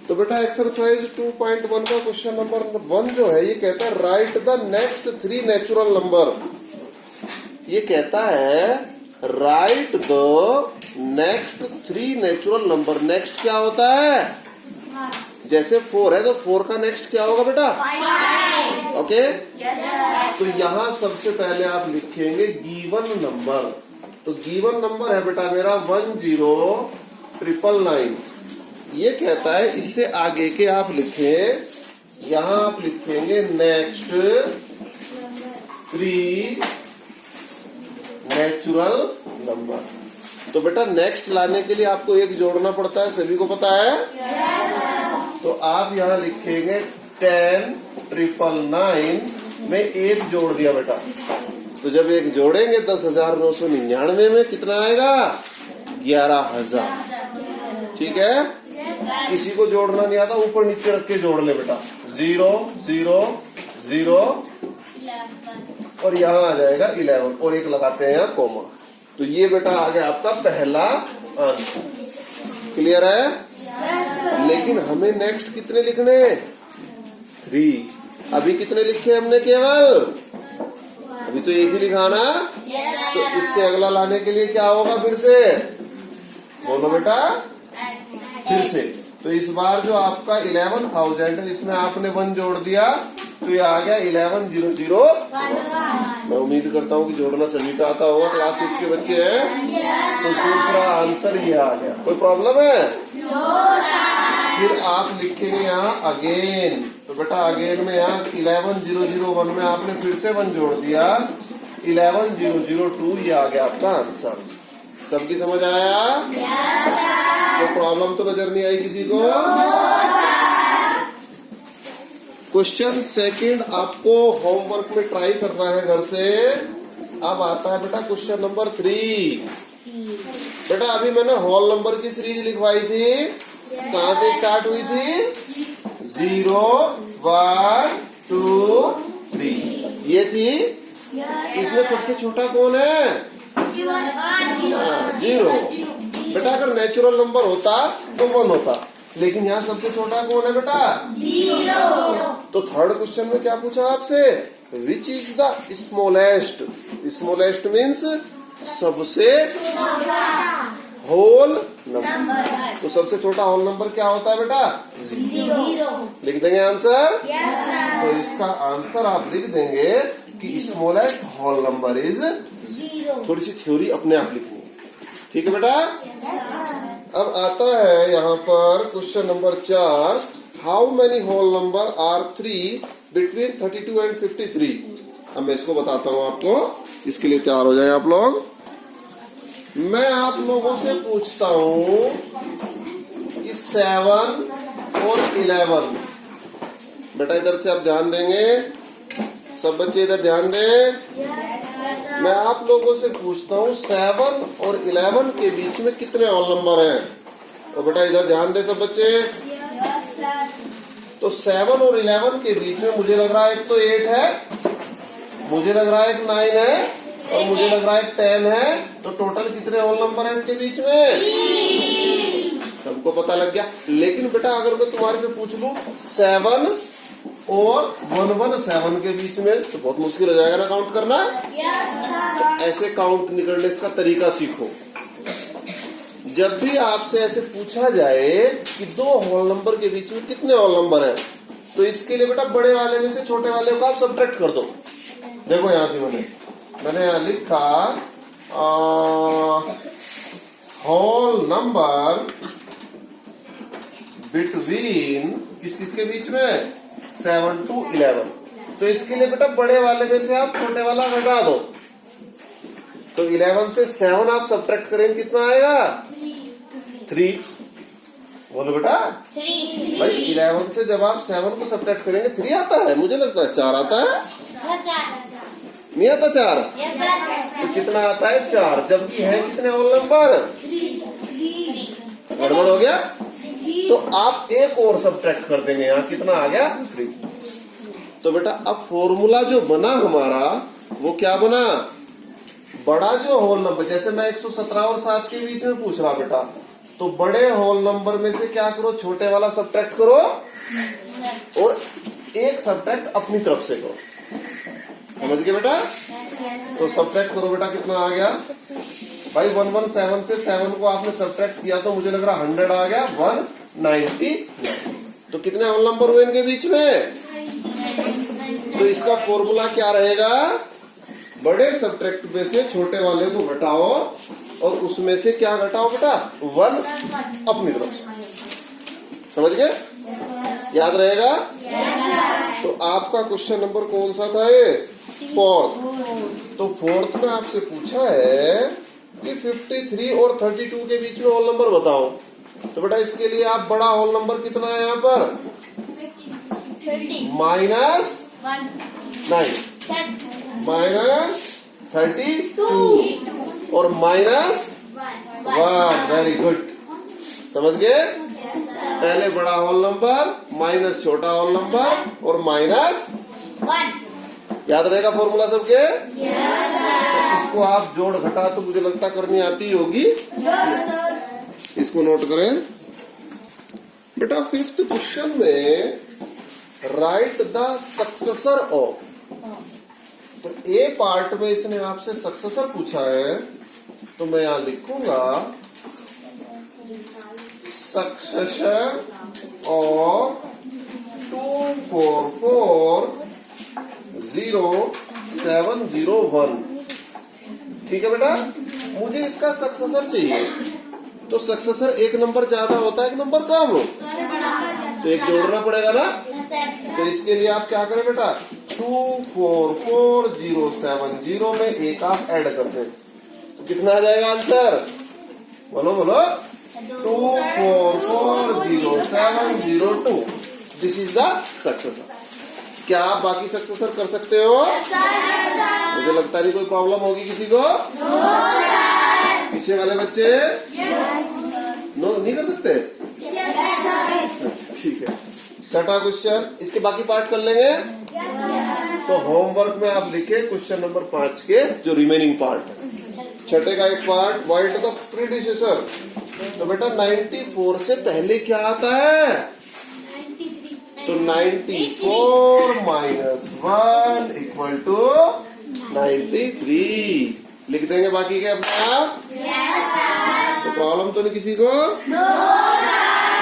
तो बेटा एक्सरसाइज 2.1 का क्वेश्चन नंबर 1 जो है ये कहता है right the next 3 natural number. ये कहता है right the next 3 natural number. Next क्या होता है? जैसे 4 है तो 4 का नेक्स्ट क्या होगा बेटा? 5। ओके तो यहाँ सबसे पहले आप लिखेंगे गिवन नंबर। तो गिवन नंबर है बेटा मेरा 10,999। ये कहता है इससे आगे के आप लिखें, यहाँ आप लिखेंगे नेक्स्ट 3 नेचुरल नंबर। तो बेटा नेक्स्ट लाने के लिए आपको एक जोड़ना पड़ता है, सभी को पता है? तो आप यहाँ लिखेंगे 10,999 में एक जोड़ दिया बेटा। तो जब एक जोड़ेंगे 10,999 में कितना आएगा? 11,000। ठीक है? किसी को जोड़ना नहीं आता ऊपर नीचे रख के जोड़ ले बेटा। 0 0 0 और यहाँ आ जाएगा 11 और एक लगाते हैं यहाँ कोमा। तो ये बेटा आ गया आपका पहला आंसर। क्लियर है? लेकिन हमें नेक्स्ट कितने लिखने? 3। अभी कितने लिखे हमने? केवल अभी तो एक ही लिखाना। तो इससे अगला लाने के लिए क्या होगा? फिर से बोलो बेटा, फिर से। तो इस बार जो आपका 11,000 है इसमें आपने 1 जोड़ दिया तो ये आ गया 11,001। मैं उम्मीद करता हूँ कि जोड़ना सभी का आता होगा, क्लास 6 के बच्चे हैं। तो दूसरा आंसर ये आ गया। कोई प्रॉब्लम है? फिर आप लिखेंगे यहाँ अगेन। तो बेटा अगेन में यहाँ 11,001 में आपने फिर से 1 जोड़ दिया 11,002। ये आ गया आपका आंसर। सबकी समझ आया? तो प्रॉब्लम तो नजर नहीं आई किसी को? क्वेश्चन सेकंड आपको होमवर्क में ट्राई करना है घर से। अब आता है बेटा क्वेश्चन नंबर 3। बेटा अभी मैंने होल नंबर की सीरीज लिखवाई थी। कहाँ से स्टार्ट हुई थी? 0 1 2 3 ये थी। इसमें सबसे छोटा कौन है? 0। बेटा अगर नेचुरल नंबर होता तो 1 होता, लेकिन यहाँ सबसे छोटा कौन है बेटा? 0। तो थर्ड क्वेश्चन में क्या पूछा आपसे? Which is the smallest? Smallest means सबसे होल नंबर। तो सबसे छोटा होल नंबर क्या होता है बेटा? 0। लिख देंगे आंसर? तो इसका आंसर आप लिख देंगे कि स्मॉलेस्ट होल नंबर इज 0। थोड़ी सी थ्योरी अपने आप लिखनी है। ठीक है बेटा? अब आता है यहाँ पर question number 4। How many whole number are 3 between 32 and 53? अब मैं इसको बताता हूँ आपको। इसके लिए तैयार हो जाए आप लोग। मैं आप लोगों से पूछता हूँ कि 7 और 11। बेटा इधर से आप ध्यान देंगे, सब बच्चे इधर ध्यान दें। मैं आप लोगों से पूछता हूँ 7 और 11 के बीच में कितने ऑल नंबर हैं? तो बेटा इधर ध्यान दे सब बच्चे। तो 7 और 11 के बीच में मुझे लग रहा है एक तो 8 है, मुझे लग रहा है एक 9 है और मुझे लग रहा है एक 10 है। तो टोटल कितने ऑल नंबर हैं इसके बीच में? सबको पता लग गया। लेकिन बेटा अगर मैं तुम्हारे से पूछ लूं 7 और 117 के बीच में तो बहुत मुश्किल हो जाएगा ना काउंट करना। तो ऐसे काउंट निकलने का तरीका सीखो। जब भी आपसे ऐसे पूछा जाए कि 2 होल नंबर के बीच में कितने होल नंबर हैं, तो इसके लिए बेटा बड़े वाले में से छोटे वाले को आप सब्ट्रैक्ट कर दो। देखो यहां से मैंने यहाँ लिखा होल नंबर बिटवीन किसके बीच में? 7 to 11। तो इसके लिए बेटा बड़े वाले में से आप छोटे वाला घटा दो। तो 11 से 7 आप सब्ट्रैक्ट करेंगे कितना आएगा? 3। बोलो बेटा 3। भाई 11 से जब आप 7 को सब्ट्रैक्ट करेंगे 3 आता है, मुझे लगता है 4 आता है। नहीं आता 4? तो कितना आता है? 4। जबकि है कितने होल नंबर? 3। गड़बड़ हो गया? तो आप एक और सब्ट्रैक्ट कर देंगे। यहाँ कितना आ गया? 3। तो बेटा अब फॉर्मूला जो बना हमारा वो क्या बना? बड़ा जो होल नंबर, जैसे मैं 117 और 7 के बीच में पूछ रहा बेटा, तो बड़े होल नंबर में से क्या करो, छोटे वाला सब्ट्रैक्ट करो और एक सब्ट्रैक्ट अपनी तरफ से करो। समझ गए बेटा? तो सब्ट्रैक्ट करो बेटा, कितना आ गया भाई? 117 से 7 को आपने सब्ट्रैक्ट किया तो मुझे लग रहा 100 आ गया, 190। तो कितने होल नंबर हुए इनके बीच में? तो इसका फॉर्मूला क्या रहेगा? बड़े सब्ट्रैक्ट में से छोटे वाले को घटाओ और उसमें से क्या घटाओ बेटा? 1 अपनी तरफ से। समझ गए? याद रहेगा? तो आपका क्वेश्चन नंबर कौन सा था ये? 4th। तो 4th में आपसे पूछा है कि 53 और 32 के बीच में होल नंबर बताओ। तो बेटा इसके लिए आप बड़ा होल नंबर कितना है यहाँ पर? -9 -32 और -1। वेरी गुड, समझ गए? पहले बड़ा होल नंबर माइनस छोटा होल नंबर और -1। याद रहेगा फॉर्मूला सबके? तो इसको आप जोड़ घटा तो मुझे लगता करनी आती होगी। इसको नोट करें बेटा। 5th क्वेश्चन में राइट द सक्सेसर ऑफ, तो ए पार्ट में इसने आपसे सक्सेसर पूछा है, तो मैं यहां लिखूंगा सक्सेसर ऑफ 244071। ठीक है बेटा, मुझे इसका सक्सेसर चाहिए। तो सक्सेसर एक नंबर ज्यादा होता है, एक नंबर कम हो, तो एक जोड़ना पड़ेगा ना। तो इसके लिए आप क्या करें बेटा? 244070 में एक आप ऐड कर दें तो कितना आ जाएगा आंसर? बोलो बोलो। 24407002। This is the successor. क्या आप बाकी सक्सेसर कर सकते हो? मुझे लगता नहीं कोई प्रॉब्लम होगी किसी को। पीछे वाले बच्चे नो नहीं कर सकते? अच्छा ठीक है। छठा क्वेश्चन, इसके बाकी पार्ट कर लेंगे। तो होमवर्क में आप लिखे क्वेश्चन नंबर 5 के जो रिमेनिंग पार्ट है। छठे का एक पार्ट, व्हाइट द प्रीडिसेसर। तो बेटा 94 से पहले क्या आता है? तो 94 -1 = 93। लिख देंगे बाकी के अपने आप। तो प्रॉब्लम तो नहीं किसी को?